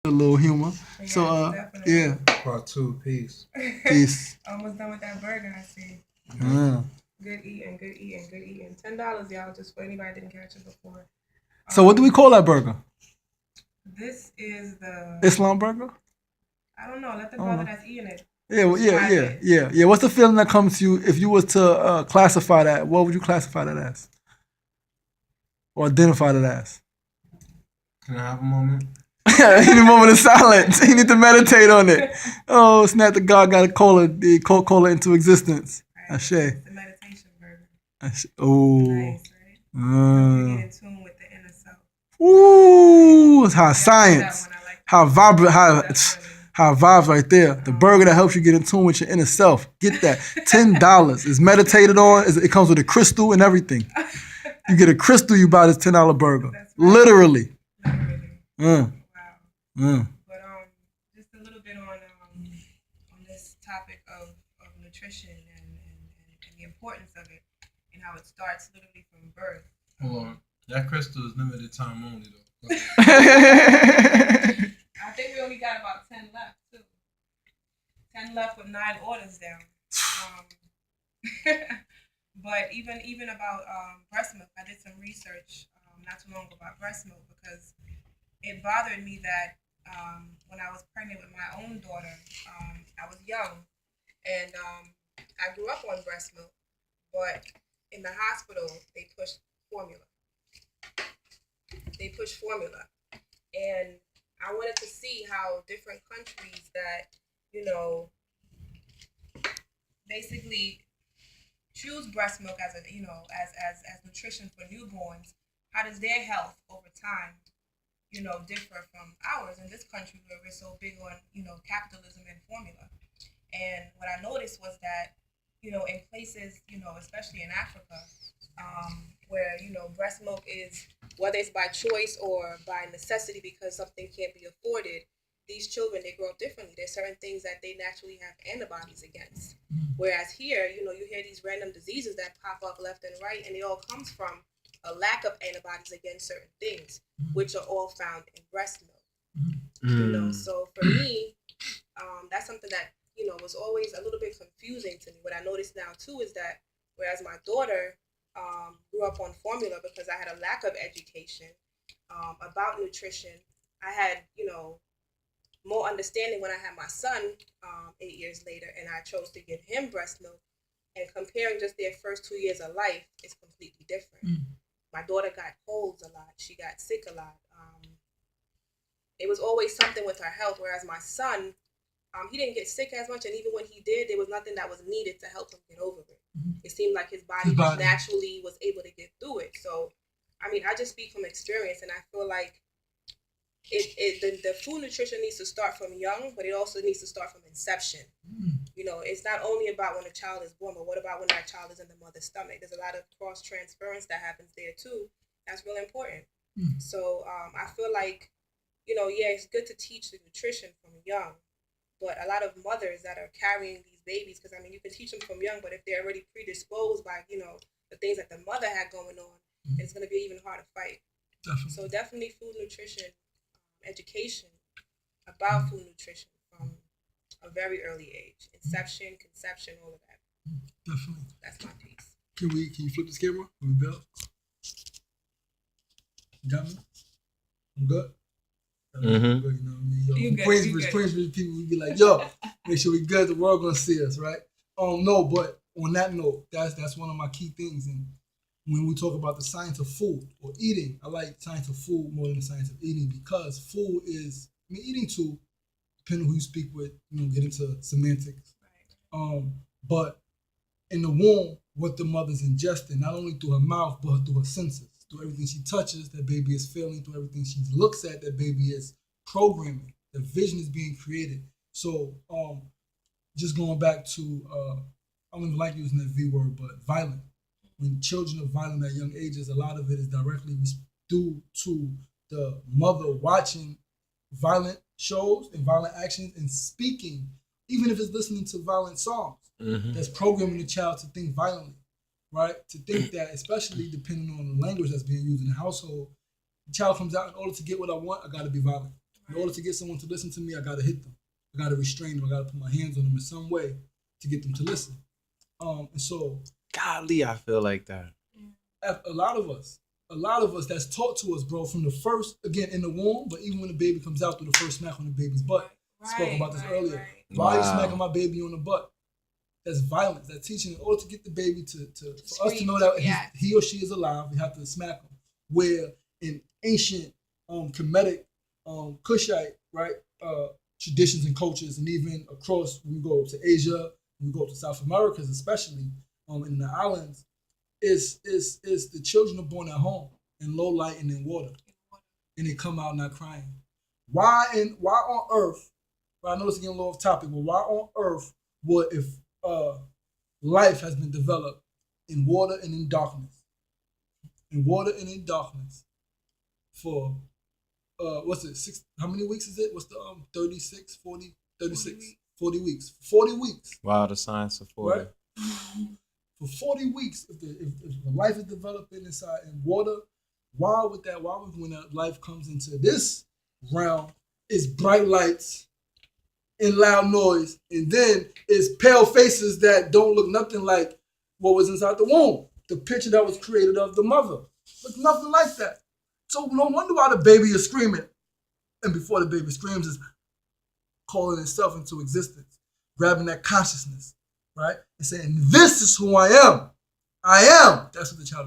A little humor. Yes, So yeah. Part two, peace. Peace. Almost done with that burger, I see. Good eating, good eating, good eating. $10, y'all, just for anybody that didn't catch it before. So what do we call that burger? This is the Islam burger? I don't know. Let the brother that's eating it. Yeah, yeah. What's the feeling that comes to you if you was to classify that? What would you classify that as, or identify that as? Can I have a moment? You need a moment of silence. You need to meditate on it. Oh, snap! The God got to call it into existence. Right. Ashe. It's the meditation burger. Oh. Nice, right? You get in tune with the inner self. Ooh, it's how science, Like how vibrant, how vibes right there. The burger that helps you get in tune with your inner self. Get that. $10 is meditated on. It comes with a crystal and everything. You get a crystal, you buy this $10 burger. Right. Literally. Wow. But just a little bit on this topic of nutrition and the importance of it and how it starts literally from birth. Hold on. That crystal is limited time only though. I think we only got about 10 left too. 10 left with 9 orders down. But even about breast milk, I did some research not too long ago about breast milk because it bothered me that when I was pregnant with my own daughter, I was young and I grew up on breast milk, but in the hospital they pushed formula. And I wanted to see how different countries that, basically choose breast milk as as nutrition for newborns, how does their health over time, differ from ours in this country where we're so big on, capitalism and formula. And what I noticed was that, in places, especially in Africa, where, breast milk is, whether it's by choice or by necessity because something can't be afforded, these children, they grow up differently. There's certain things that they naturally have antibodies against. Whereas here, you hear these random diseases that pop up left and right, and it all comes from a lack of antibodies against certain things, which are all found in breast milk. So for me, that's something that, was always a little bit confusing to me. What I noticed now too is that whereas my daughter grew up on formula because I had a lack of education about nutrition, I had, more understanding when I had my son 8 years later, and I chose to give him breast milk. And comparing just their first 2 years of life is completely different. My daughter got colds a lot. She got sick a lot. It was always something with her health, whereas my son, he didn't get sick as much, and even when he did, there was nothing that was needed to help him get over it. It seemed like his body just naturally was able to get through it. So, I mean, I just speak from experience, and I feel like the food nutrition needs to start from young, but it also needs to start from inception. It's not only about when a child is born, but what about when that child is in the mother's stomach? There's a lot of cross transference that happens there too. That's really important. So I feel like, it's good to teach the nutrition from young, but a lot of mothers that are carrying these babies, because I mean, you can teach them from young, but if they're already predisposed by, the things that the mother had going on, it's going to be even harder to fight. Definitely. So definitely food nutrition, education about food nutrition from a very early age, inception, conception, all of that. Definitely. That's my piece. Can you flip this camera? Can we build? Got me? I'm good? Mm-hmm. Good, you know what I mean? Yo, Queensbridge people would be like, yo, make sure we good, the world gonna see us, right? No, but on that note, that's one of my key things. And when we talk about the science of food or eating, I like science of food more than the science of eating, because food is, eating too, depending on who you speak with, get into semantics. Right. But in the womb, what the mother's ingesting, not only through her mouth, but through her senses. Through everything she touches, that baby is feeling. Through everything she looks at, that baby is programming. The vision is being created. So just going back to, I don't even like using that V word, but violent. When children are violent at young ages, a lot of it is directly due to the mother watching violent shows and violent actions and speaking, even if it's listening to violent songs, that's programming the child to think violently, right? To think that, especially depending on the language that's being used in the household, the child comes out, in order to get what I want, I gotta be violent. In order to get someone to listen to me, I gotta hit them. I gotta restrain them. I gotta put my hands on them in some way to get them to listen. And so, Golly, I feel like that. a lot of us, that's taught to us, bro, from the first, again, in the womb, but even when the baby comes out, through the first smack on the baby's butt. Spoke about this earlier. Right. Why are you smacking my baby on the butt? That's violence. That's teaching. In order to get the baby for us to know that he or she is alive, we have to smack him. Where in ancient Kemetic, Kushite, right, traditions and cultures, and even across, when we go to Asia, when we go to South Americas, especially in the islands, is the children are born at home in low light and in water, and they come out not crying. Why on earth? Well, I know it's getting a little off topic, but why on earth would, if life has been developed in water and in darkness, for what's it, how many weeks is it? What's the 36, 40, 36, 40 weeks. 40 weeks. Wow, the science of 40. Right? For 40 weeks, if the life is developing inside in water, why would when that life comes into this realm, it's bright lights and loud noise, and then it's pale faces that don't look nothing like what was inside the womb. The picture that was created of the mother. Look nothing like that. So no wonder why the baby is screaming. And before the baby screams, it's calling itself into existence, grabbing that consciousness, right? And saying, this is who I am. I am. That's what the child is